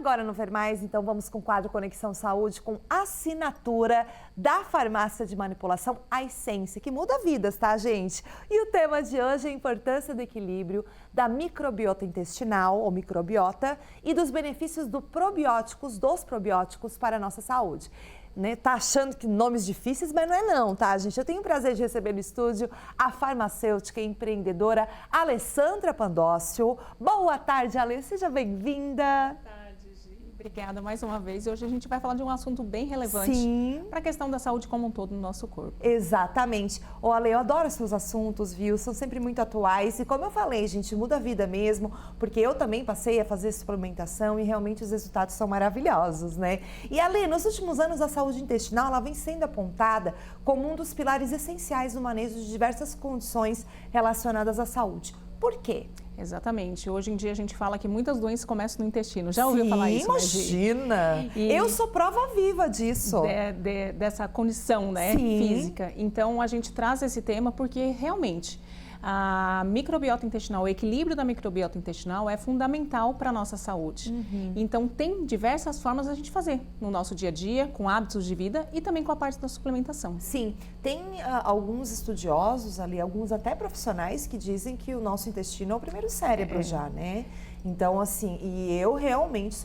Agora no Ver Mais, então vamos com o quadro Conexão Saúde com assinatura da farmácia de manipulação A Essência, que muda vidas, tá, gente? E o tema de hoje é a importância do equilíbrio da microbiota intestinal, ou microbiota, e dos benefícios dos probióticos para a nossa saúde. Né? Tá achando que nomes difíceis, mas não é não, tá, gente? Eu tenho o prazer de receber no estúdio a farmacêutica e empreendedora Alessandra Pandócio. Boa tarde, Alê, seja bem-vinda. Boa tarde, Gi. Obrigada mais uma vez. E hoje a gente vai falar de um assunto bem relevante para a questão da saúde como um todo no nosso corpo. Exatamente. Ô, Ale, eu adoro seus assuntos, viu? São sempre muito atuais e como eu falei, gente, muda a vida mesmo, porque eu também passei a fazer suplementação e realmente os resultados são maravilhosos, né? E, Ale, nos últimos anos a saúde intestinal, ela vem sendo apontada como um dos pilares essenciais no manejo de diversas condições relacionadas à saúde. Por quê? Exatamente. Hoje em dia a gente fala que muitas doenças começam no intestino. Já ouviu falar isso? Imagina! Eu sou prova viva disso. Dessa condição, né, física. Então a gente traz esse tema porque realmente a microbiota intestinal, o equilíbrio da microbiota intestinal é fundamental para a nossa saúde. Então, tem diversas formas a gente fazer no nosso dia a dia, com hábitos de vida e também com a parte da suplementação. Sim, tem alguns estudiosos ali, alguns até profissionais que dizem que o nosso intestino é o primeiro cérebro já, né? Então, assim, e eu realmente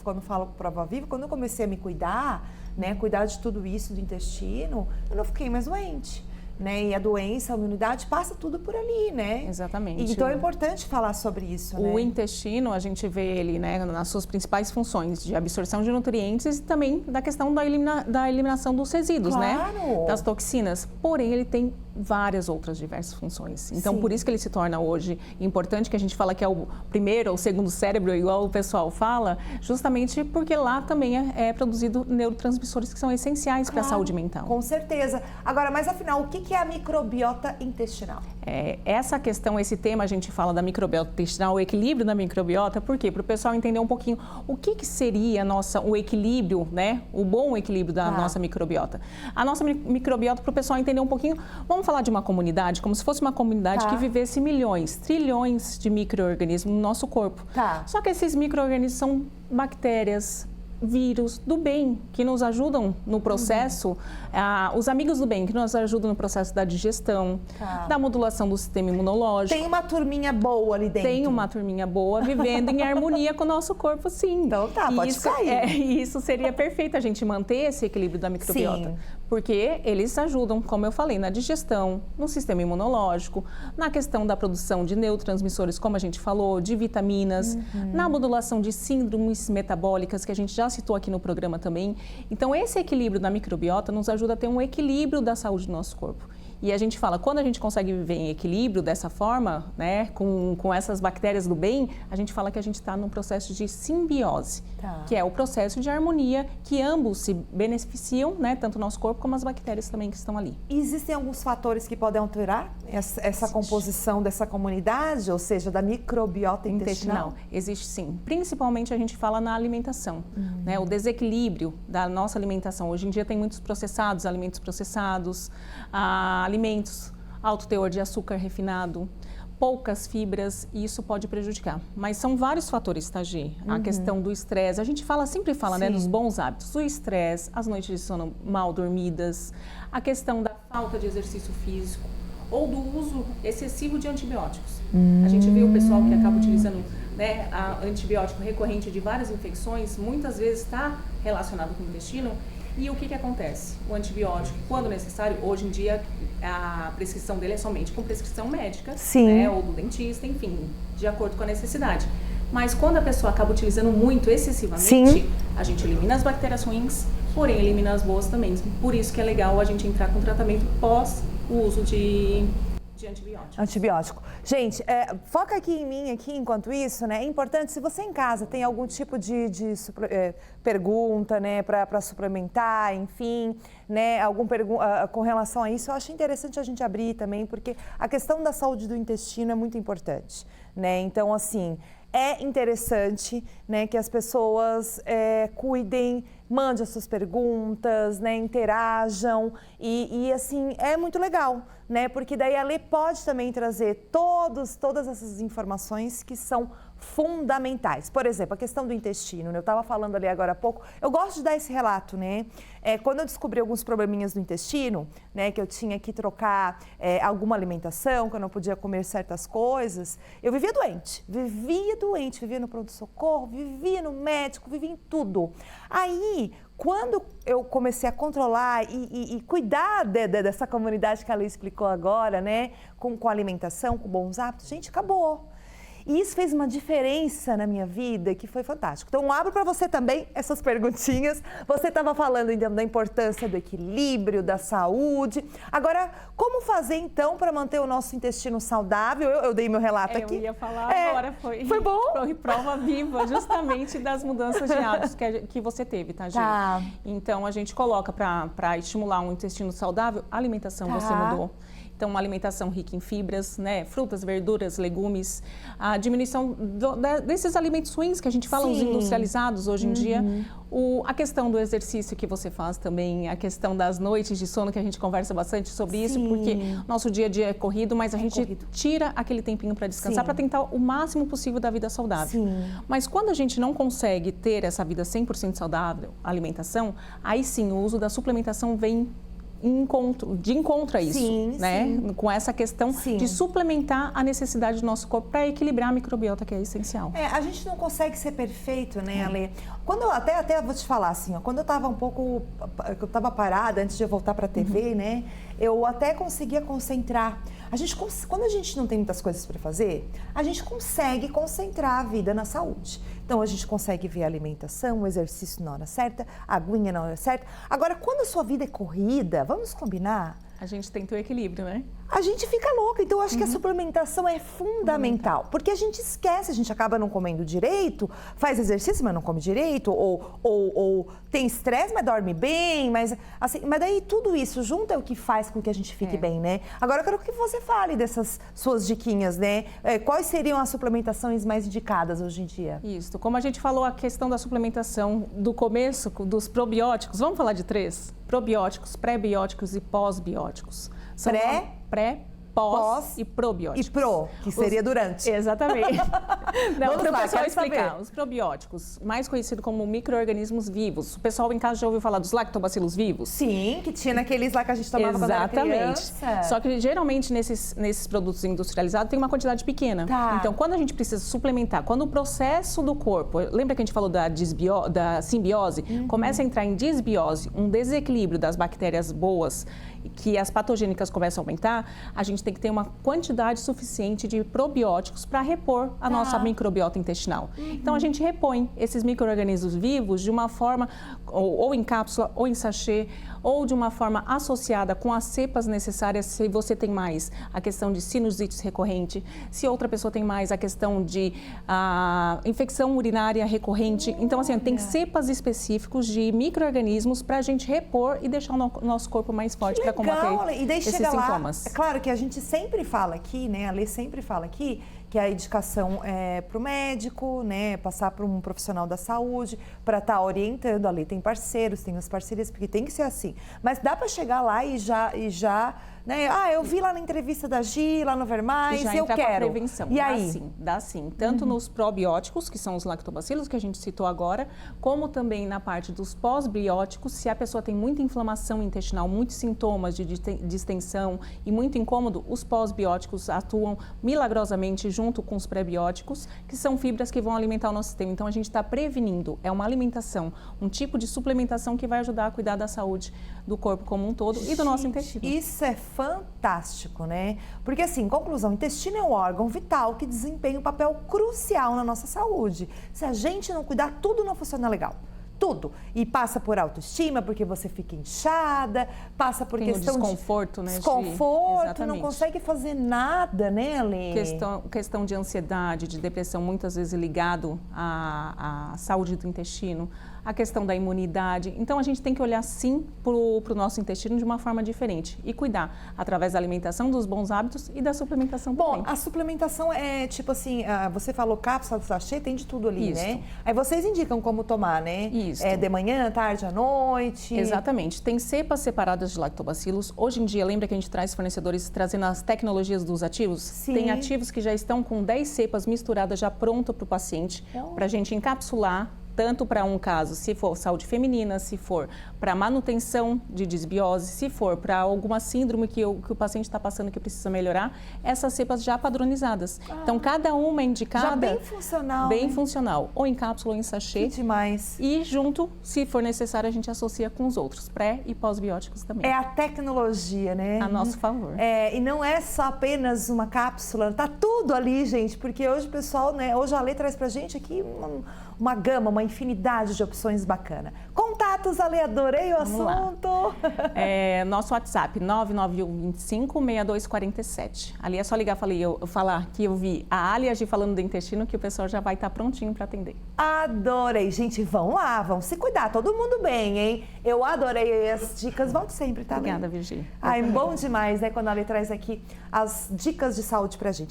quando falo prova viva, quando eu comecei a me cuidar, né, cuidar de tudo isso do intestino, eu não fiquei mais doente. Né? E a doença, a imunidade, passa tudo por ali, né? Exatamente. Então é importante falar sobre isso, né? O intestino, a gente vê ele, né, nas suas principais funções de absorção de nutrientes e também da questão da eliminação dos resíduos, né? Das toxinas. Porém, ele tem várias outras diversas funções. Então, por isso que ele se torna hoje importante, que a gente fala que é o primeiro ou segundo cérebro, igual o pessoal fala, justamente porque lá também é produzido neurotransmissores que são essenciais para a saúde mental. Com certeza. Agora, mas afinal, o que é a microbiota intestinal? Essa questão, esse tema, a gente fala da microbiota intestinal, o equilíbrio da microbiota, por quê? Para o pessoal entender um pouquinho o que seria o equilíbrio, né? O bom equilíbrio da nossa microbiota. A nossa microbiota, para o pessoal entender um pouquinho, vamos falar de uma comunidade, como se fosse uma comunidade que vivesse milhões, trilhões de micro-organismos no nosso corpo. Só que esses micro-organismos são bactérias, vírus do bem, que nos ajudam no processo, os amigos do bem, que nos ajudam no processo da digestão, da modulação do sistema imunológico. Tem uma turminha boa ali dentro. Tem uma turminha boa vivendo em harmonia com o nosso corpo, sim. Então pode sair. Isso seria perfeito, a gente manter esse equilíbrio da microbiota. Sim. Porque eles ajudam, como eu falei, na digestão, no sistema imunológico, na questão da produção de neurotransmissores, como a gente falou, de vitaminas, na modulação de síndromes metabólicas, que a gente já citou aqui no programa também. Então, esse equilíbrio da microbiota nos ajuda a ter um equilíbrio da saúde do nosso corpo. E a gente fala, quando a gente consegue viver em equilíbrio dessa forma, né, com essas bactérias do bem, a gente fala que a gente está num processo de simbiose, que é o processo de harmonia que ambos se beneficiam, né, tanto o nosso corpo como as bactérias também que estão ali. E existem alguns fatores que podem alterar essa composição dessa comunidade, ou seja, da microbiota intestinal? Existe sim. Principalmente a gente fala na alimentação, né, o desequilíbrio da nossa alimentação. Hoje em dia tem muitos processados, alimentos processados, alimentos, alto teor de açúcar refinado, poucas fibras, e isso pode prejudicar. Mas são vários fatores, tá, Gi? A questão do estresse, a gente sempre fala, né, dos bons hábitos, o estresse, as noites de sono mal dormidas, a questão da falta de exercício físico ou do uso excessivo de antibióticos. A gente vê o pessoal que acaba utilizando, né, antibiótico recorrente de várias infecções, muitas vezes está relacionado com o intestino. E o que acontece? O antibiótico, quando necessário, hoje em dia a prescrição dele é somente com prescrição médica, né, ou do dentista, enfim, de acordo com a necessidade. Mas quando a pessoa acaba utilizando muito, excessivamente, a gente elimina as bactérias ruins, porém elimina as boas também. Por isso que é legal a gente entrar com tratamento pós o uso de antibiótico. Gente, foca aqui em mim, enquanto isso, né? É importante, se você em casa tem algum tipo de pergunta, né, para suplementar, enfim, né, com relação a isso, eu acho interessante a gente abrir também, porque a questão da saúde do intestino é muito importante, né? Então, assim, é interessante, né, que as pessoas cuidem mande as suas perguntas, né? Interajam e assim, é muito legal, né? Porque daí a Lê pode também trazer todas essas informações que são fundamentais. Por exemplo, a questão do intestino, né? Eu estava falando ali agora há pouco, eu gosto de dar esse relato, né? Quando eu descobri alguns probleminhas no intestino, né? Que eu tinha que trocar alguma alimentação, que eu não podia comer certas coisas, eu vivia doente, vivia no pronto-socorro, vivia no médico, vivia em tudo. Aí, quando eu comecei a controlar e cuidar dessa comunidade que a Lê explicou agora, né? Com alimentação, com bons hábitos, gente, acabou. E isso fez uma diferença na minha vida que foi fantástico. Então, abro para você também essas perguntinhas. Você estava falando, então, da importância do equilíbrio, da saúde. Agora, como fazer, então, para manter o nosso intestino saudável? Eu dei meu relato aqui. Eu ia falar agora, foi bom? Foi prova viva, justamente das mudanças de hábitos que você teve, tá, Gi? Tá. Então, a gente coloca para estimular um intestino saudável, a alimentação você mudou. Então, uma alimentação rica em fibras, né? Frutas, verduras, legumes, a diminuição desses alimentos ruins que a gente fala, os industrializados hoje em dia, a questão do exercício que você faz também, a questão das noites de sono que a gente conversa bastante sobre isso, porque nosso dia a dia é corrido, mas a gente tira aquele tempinho para descansar, para tentar o máximo possível da vida saudável. Mas quando a gente não consegue ter essa vida 100% saudável, alimentação, aí sim o uso da suplementação vem de encontro a isso, né? Com essa questão de suplementar a necessidade do nosso corpo para equilibrar a microbiota, que é essencial. A gente não consegue ser perfeito, né, Ale? Quando eu até vou te falar assim, ó, quando eu estava eu estava parada antes de eu voltar para a TV, né? Eu até conseguia concentrar. Quando a gente não tem muitas coisas para fazer, a gente consegue concentrar a vida na saúde. Então, a gente consegue ver a alimentação, o exercício na hora certa, a aguinha na hora certa. Agora, quando a sua vida é corrida, vamos combinar? A gente tem que ter o equilíbrio, né? A gente fica louca. Então, eu acho que a suplementação é fundamental. Porque a gente esquece, a gente acaba não comendo direito, faz exercício, mas não come direito, ou tem estresse, mas dorme bem, mas daí tudo isso junto é o que faz com que a gente fique bem, né? Agora, eu quero que você fale dessas suas diquinhas, né? Quais seriam as suplementações mais indicadas hoje em dia? Isso. Como a gente falou, a questão da suplementação do começo, dos probióticos, vamos falar de 3? Probióticos, pré-bióticos e pós-bióticos. Pré, pós e probióticos. E pro, que seria durante. Exatamente. Não, Vamos lá, pessoal quero explicar. saber. Os probióticos, mais conhecidos como micro-organismos vivos. O pessoal em casa já ouviu falar dos lactobacilos vivos? Sim, que tinha naqueles lá que a gente tomava quando era criança. Só que geralmente nesses produtos industrializados tem uma quantidade pequena. Então, quando a gente precisa suplementar, quando o processo do corpo, lembra que a gente falou da simbiose? Começa a entrar em desbiose, um desequilíbrio das bactérias boas, que as patogênicas começam a aumentar, a gente tem que ter uma quantidade suficiente de probióticos para repor a nossa microbiota intestinal. Então, a gente repõe esses micro-organismos vivos de uma forma, ou em cápsula, ou em sachê, ou de uma forma associada com as cepas necessárias, se você tem mais a questão de sinusite recorrente, se outra pessoa tem mais a questão de infecção urinária recorrente. Então, assim, tem cepas específicos de micro-organismos para a gente repor e deixar o nosso corpo mais forte para combater e daí esses chega sintomas. Lá, é claro que a gente sempre fala aqui, né? A Lê sempre fala aqui que a indicação é para o médico, né? Passar para um profissional da saúde para estar orientando. A Lê tem parceiros, tem as parcerias, porque tem que ser assim. Mas dá para chegar lá e já né? Eu vi lá na entrevista da Gi, lá no Vermais, já eu entra quero. Com a prevenção. E aí? Dá sim. Tanto nos probióticos, que são os lactobacilos que a gente citou agora, como também na parte dos pós-bióticos, se a pessoa tem muita inflamação intestinal, muitos sintomas de distensão e muito incômodo, os pós-bióticos atuam milagrosamente junto com os pré-bióticos, que são fibras que vão alimentar o nosso sistema. Então, a gente está prevenindo. É uma alimentação, um tipo de suplementação que vai ajudar a cuidar da saúde do corpo como um todo e do nosso intestino. Isso é fantástico, né? Porque assim, conclusão, o intestino é um órgão vital que desempenha um papel crucial na nossa saúde. Se a gente não cuidar, tudo não funciona legal. Tudo. E passa por autoestima, porque você fica inchada, passa por questão de desconforto, né? Desconforto, não consegue fazer nada, né, Ale? Questão de ansiedade, de depressão, muitas vezes ligado à saúde do intestino, a questão da imunidade. Então, a gente tem que olhar, sim, para o nosso intestino de uma forma diferente e cuidar através da alimentação, dos bons hábitos e da suplementação também. Bom, a suplementação é tipo assim, você falou cápsula, sachê, tem de tudo ali, né? Aí vocês indicam como tomar, né? Isso. De manhã, tarde, à noite? Exatamente. Tem cepas separadas de lactobacilos. Hoje em dia, lembra que a gente traz fornecedores trazendo as tecnologias dos ativos? Sim. Tem ativos que já estão com 10 cepas misturadas já pronto para o paciente, para a gente encapsular, tanto para um caso, se for saúde feminina, se for para manutenção de disbiose, se for para alguma síndrome que o paciente está passando que precisa melhorar, essas cepas já padronizadas. Então, cada uma é indicada... Já bem funcional. Bem né? funcional. Ou em cápsula ou em sachê. Que demais. E junto, se for necessário, a gente associa com os outros, pré e pós-bióticos também. É a tecnologia, né? A nosso favor. E não é só apenas uma cápsula, tá tudo ali, gente, porque hoje o pessoal, né, hoje a Ale traz pra gente aqui uma gama, uma infinidade de opções bacana. Contatos, Ale, adorei o assunto. Nosso WhatsApp, 991256247. Ali é só ligar, falar que eu vi a Aliage falando do intestino, que o pessoal já vai estar prontinho para atender. Adorei. Gente, vão lá, vão se cuidar, todo mundo bem, hein? Eu adorei as dicas, volte sempre, tá? Obrigada, Virgínia. Ai, bom demais, né, quando a Ale traz aqui as dicas de saúde pra gente.